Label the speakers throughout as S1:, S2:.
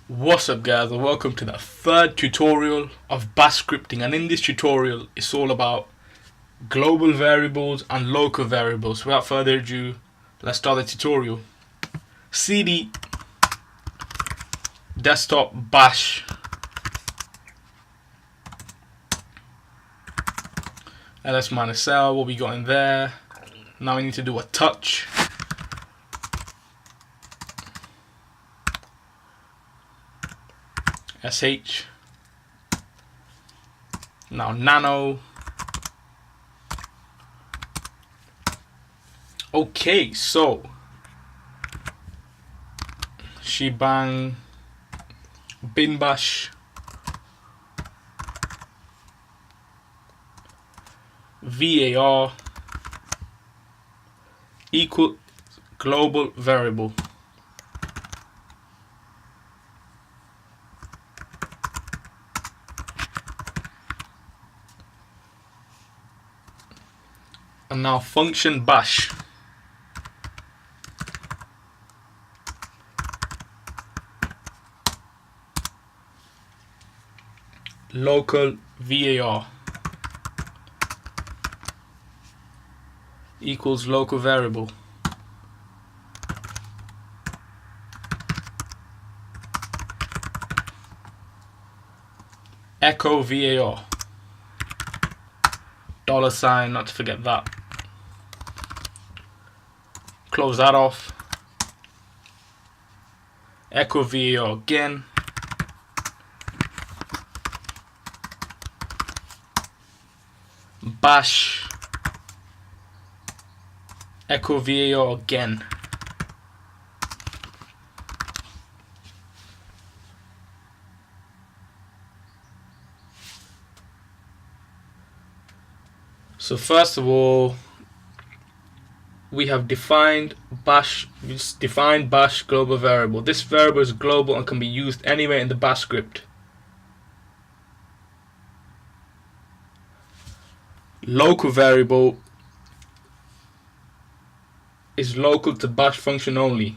S1: What's up guys, and welcome to the third tutorial of bash scripting, and in this tutorial it's all about global variables and local variables. Without further ado, let's start the tutorial. cd desktop bash, ls-l, what we got in there. Now we need to do a touch. sh, now nano. Okay, so shebang bin bash var equal global variable. And now function bash local var equals local variable. Echo var $, not to forget that. Close that off. Echo var again. Bash echo var again. So first of all, we have defined bash global variable. This variable is global and can be used anywhere in the bash script. Local variable is local to bash function only.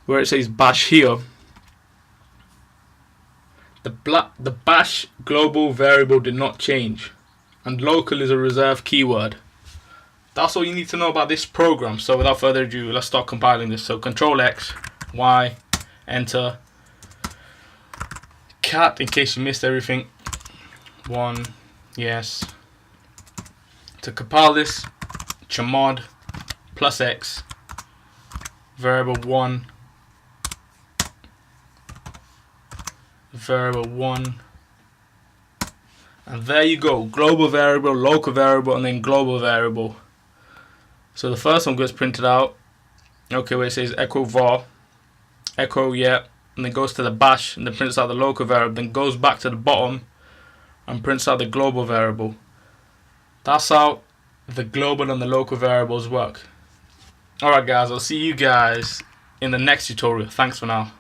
S1: Where it says bash here, the bash global variable did not change, and local is a reserved keyword. That's all you need to know about this program. So without further ado, let's start compiling this. So Control X, Y, enter, cat in case you missed everything. 1, yes. To compile this, chmod plus x variable 1 variable 1, and there you go. Global variable, local variable, and then global variable. So the first one gets printed out. Okay, where it says echo var, echo, yeah, and then goes to the bash and then prints out the local variable, then goes back to the bottom and prints out the global variable. That's how the global and the local variables work. Alright guys, I'll see you guys in the next tutorial. Thanks for now.